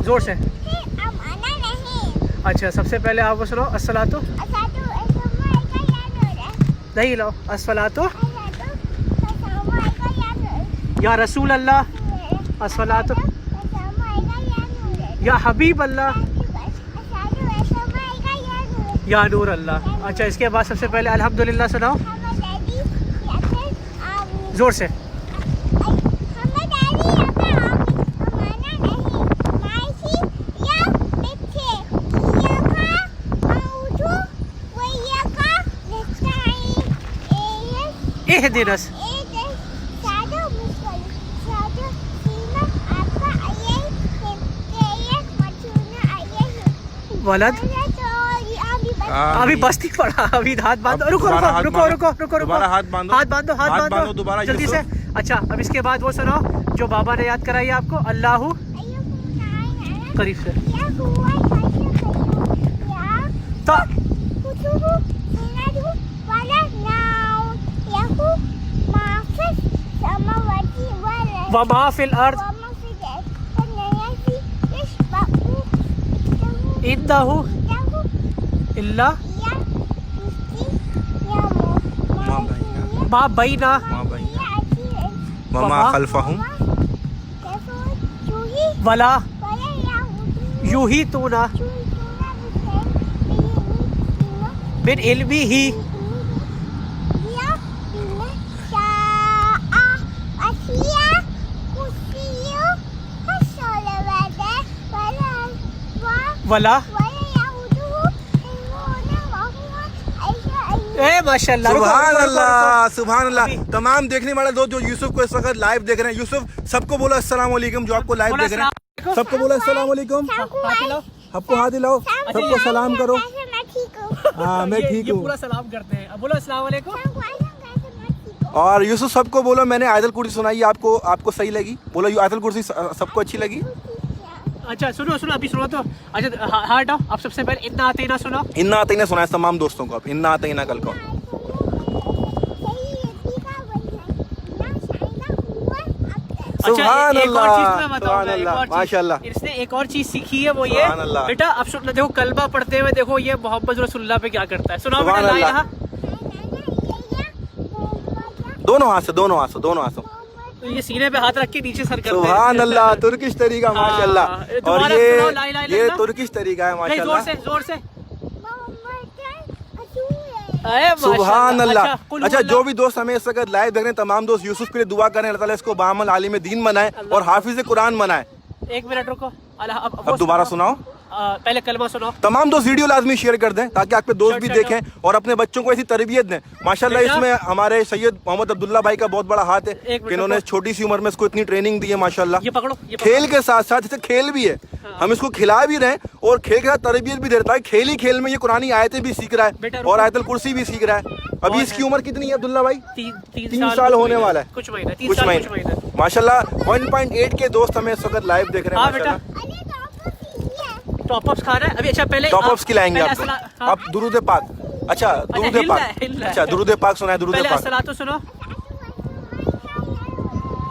जोर से। अच्छा सबसे पहले आप वो सुनो अस्सलातु नहीं लो अस्सलातु या रसूल अल्लाह अस्सलातु या हबीब अल्लाह या नूर अल्लाह। अच्छा इसके बाद सबसे पहले अल्हम्दुलिल्लाह सुनाओ जोर से। एहदिनस वलद अभी बस नहीं पड़ा, अभी हाथ बांधो। रुको रुको रुको रुको रुको रुको हाथ बांधो हाथ बांधो हाथ बांधो दोबारा जल्दी से। अच्छा अब इसके बाद वो सुनो जो बाबा ने याद कराई आपको अल्लाहु करीब से तो वमा फिल अर्द इन्नहु इल्ला मा बैना वमा खल्फहुम वला यूही तूना बिन इल्मी ही वला माशाल्लाह। सुभान अल्लाह सुभान अल्लाह। तमाम देखने वाले दोस्त जो यूसुफ को इस वक्त लाइव देख रहे हैं, यूसुफ सबको बोलो अस्सलाम वालेकुम। जो आपको लाइव देख रहे हैं सबको बोलो अस्सलाम वालेकुम। सबको हाथ हिलाओ, सबको सलाम करो। हाँ मैं ठीक हूँ। पूरा सलाम करते हैं। अब बोलो अस्सलाम वालेकुम। और यूसुफ सबको बोलो मैंने आयतुल कुर्सी सुनाई, आपको सही लगी? बोलो आयतुल कुर्सी सबको अच्छी लगी? अच्छा सुनो सुनो अभी सुनो तो। अच्छा हाँ हटाओ। आप सबसे पहले इन्ना आतीना सुनाओ। इन्ना आतीना सुनाए तमाम दोस्तों को। आप इन्ना आतीना कल को सुभान अल्लाह माशाल्लाह। इसने एक और चीज सीखी है वो ये बेटा अब सुन देखो कलमा पढ़ते हुए देखो ये मोहम्मद रसूलुल्लाह पे क्या करता है। सुनाओ बेटा ला इलाहा। दोनों हाथ से दोनों हाथ से दोनों हाथ से तो ये सीने पे हाथ रख के नीचे सर करते हैं। सुभान अल्लाह तुर्किश तरीका माशाल्लाह। और ये तुर्किश तरीका है माशाल्लाह। जोर से सुभान अल्लाह। अच्छा जो भी दोस्त हमें इस वक्त लाइव देख रहे हैं तमाम दोस्त यूसुफ के लिए दुआ करें अल्लाह ताला इसको बामल आलिम दीन बनाए और हाफिज कुरान बनाए। एक मिनट रुको अब दोबारा सुनाओ। पहले कलमा सुनाओ। तमाम दोस्त वीडियो लाजमी शेयर कर दें ताकि आपके दोस्त भी देखें और अपने बच्चों को ऐसी तरबियत दें। माशाल्लाह इसमें हमारे सैयद मोहम्मद अब्दुल्ला भाई का बहुत बड़ा हाथ है कि इन्होंने छोटी सी उम्र में इसको इतनी ट्रेनिंग दी है माशाल्लाह। ये पकड़ो खेल के साथ साथ इसे खेल भी है। हम इसको खिला भी रहे हैं और खेल के साथ तरबियत भी दे रहा है। खेल ही खेल में ये कुरानी आयतें भी सीख रहा है और आयतुल कुर्सी भी सीख रहा है। अभी इसकी उम्र कितनी है अब्दुल्ला भाई? 3 साल होने वाला है। कुछ महीने माशाल्लाह। 1.8 के दोस्त हमें इस वक्त लाइव देख रहे हैं। टॉपअप्स खा रहा है अभी। अच्छा पहले टॉपअप्स खिलाएंगे आपको। आप दुरूद पाक। अच्छा दुरूद पाक। अच्छा दुरूद पाक सुनाए। दुरूद पाक तो सुनो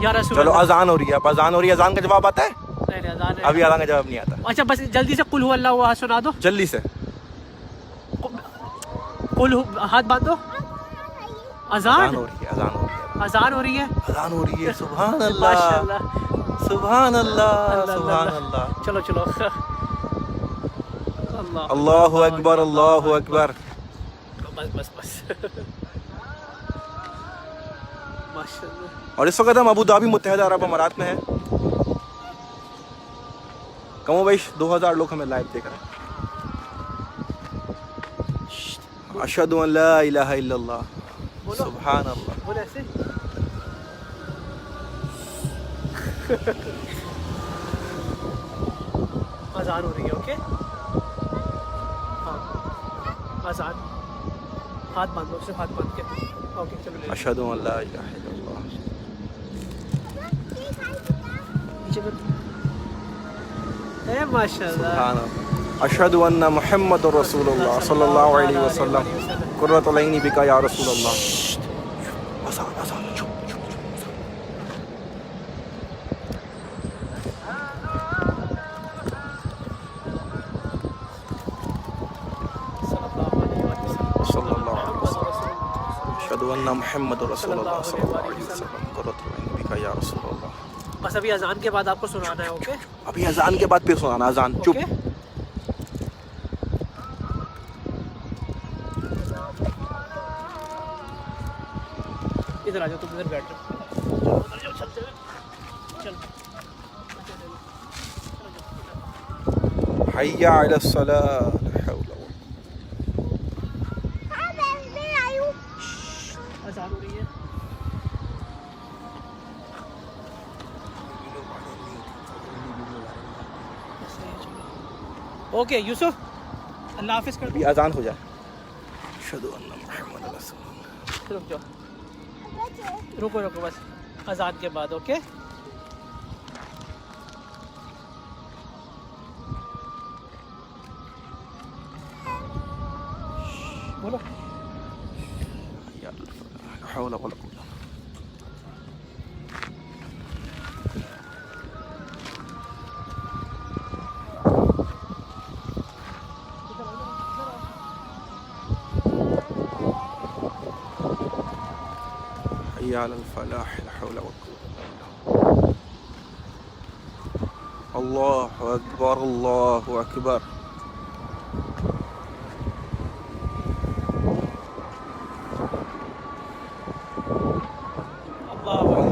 या रसूल। चलो अजान हो रही है। अब अजान हो रही है। अजान का जवाब आता है? अभी अजान का जवाब नहीं आता। अच्छा बस जल्दी से कुल हु अल्लाहु सुना दो जल्दी से। कुल हाथ बांधो। अजान हो रही है। अजान हो रही है। अजान हो रही है। अजान हो रही है। सुभान अल्लाह सुभान अल्लाह सुभान अल्लाह। चलो चलो अल्लाहु अकबर अल्लाहु अकबर। बस बस बस माशाल्लाह। और इस वक्त हम अबू धाबी मुत्तहिदा अरब अमारात में हैं। कमो भाई 2000 लोग हमें लाइव देख रहे हैं। अशहदु अन ला इलाहा इल्लल्लाह सुभान अल्लाह। बोल ऐसे अजान हो रही है। ओके हाँ अजान हाथ बांधो सिर्फ हाथ बांध के। ओके चलो अशहदु अन ला इलाहा इल्लल्लाह माशाल्लाह। अशहदु अन्ना मुहम्मदुर रसूलुल्लाह सल्लल्लाहु अलैहि वसल्लम कुर्रतुल ऐनी बिका या रसूलल्लाह। अशहदु अन्ना मुहम्मदुर रसूलुल्लाह सल्लल्लाहु अलैहि वसल्लम क़ुर्रतु ऐन बिका या रसूलल्लाह। बस अभी अजान के बाद आपको सुनाना है। ओके अभी अजान के बाद फिर सुनाना। अजान चुप। ओके? इधर आ जाओ, तुम इधर बैठ जाओ। उधर जाओ, चलते हुए चलो। हय्या अला सलाह। अजान हो रही है। ओके यूसुफ, अल्लाह हाफिज कर दो। अभी अजान हो जाए। अशहदु अन्ना मुहम्मदुर रसूलुल्लाह। रुक जाओ, रुको रुको, बस अजान के बाद। ओके बोलो। या ला हौला वला कुव्वता। हय्या अलल फलाह ला हौला वला कुव्वता। अल्लाहु अकबर अल्लाहु अकबर।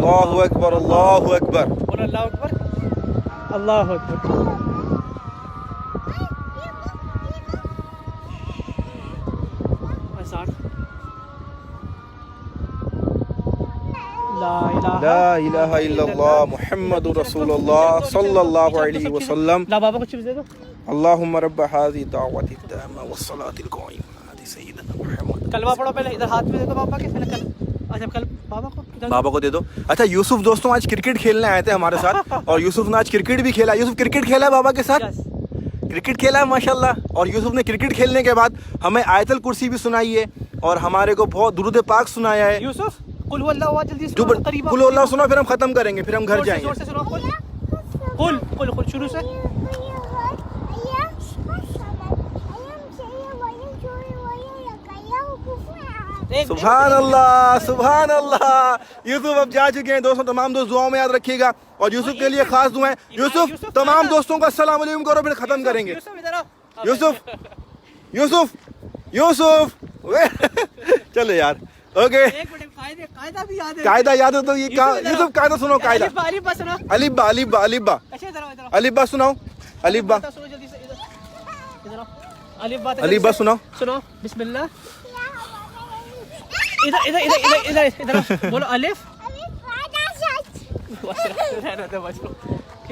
अल्लाहु अकबर अल्लाहु अकबर। बोलो अल्लाह अकबर, अल्लाह अकबर। अजान। ला इलाहा इल्लल्लाह मुहम्मदुर रसूलुल्लाह सल्लल्लाहु अलैहि वसल्लम। ला बाबा को चिप्स दे दो। अल्लाहुम्मा रब्ब हाज़िही दाअवति ताम्मा वस्सलातिल क़ाइमा आति सय्यिदना मुहम्मद। कलमा पढ़ो पहले, इधर हाथ में दे दो बाबा के। पहले कल, अच्छा कल बाबा को इधर। बाबा को दे दो। अच्छा यूसुफ दोस्तों आज क्रिकेट खेलने आए थे हमारे साथ और यूसुफ ने आज क्रिकेट भी खेला। यूसुफ क्रिकेट खेला है बाबा के साथ। यस। क्रिकेट खेला है माशाल्लाह। और यूसुफ ने क्रिकेट खेलने के बाद हमें आयतल कुर्सी भी सुनाई है और हमारे को बहुत दुरूद पाक सुनाया है। यूसुफ कुल हुवल्लाहु अहद जल्दी से जो सुनो, करीब कुल अल्लाह सुना फिर हम खत्म करेंगे, फिर हम घर जोर से जाएंगे। सुनो। कुल कुल कुल शुरू से। सुभान अल्लाह सुभान अल्लाह। यूसुफ अब जा चुके हैं दोस्तों। तमाम दोस्त दुआओं में याद रखिएगा और यूसुफ के लिए खास दुआएं। यूसुफ तमाम दोस्तों को अस्सलाम वालेकुम करो फिर खत्म करेंगे। यूसुफ इधर आओ। यूसुफ यूसुफ यूसुफ चलो यार। ओके एक मिनट, कायदा भी याद है। कायदा याद है तो ये यूसुफ कायदा सुनो। कायदा अलिफ बा सुनो। अलिब्बा अलिब्बा अलिब्बा अच्छा इधर आओ, इधर आओ। अलिब्बा सुनाओ। अलिब्बा सुनो जल्दी से, इधर इधर आओ। अलिफ बा अलिब्बा सुनाओ। सुनो बिस्मिल्लाह। इधर इधर इधर इधर इधर इधर आओ। बोलो अलिफ।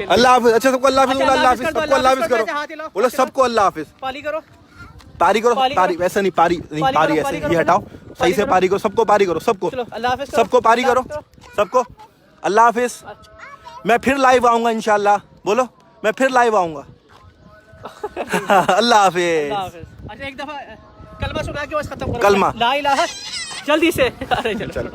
अल्लाह हाफिज। अच्छा सबको अल्लाह हाफिज बोलो। अल्लाह हाफिज। सबको अल्लाह हाफिज करो। बोलो सबको अल्लाह हाफिज। पाली करो। पारी करो। पारी वैसे नहीं, पारी नहीं, पारी ऐसे ये हटाओ। सही से पारी करो। सबको पारी करो। सबको चलो अल्लाह हाफिज करो। सबको पारी करो। सबको अल्लाह हाफिज। मैं फिर लाइव आऊंगा इंशाल्लाह। बोलो मैं फिर लाइव आऊंगा। अल्लाह हाफिज। अच्छा एक दफा कलमा सुना के बस खत्म करो। कलमा। ला इलाहा जल्दी से। अरे चलो।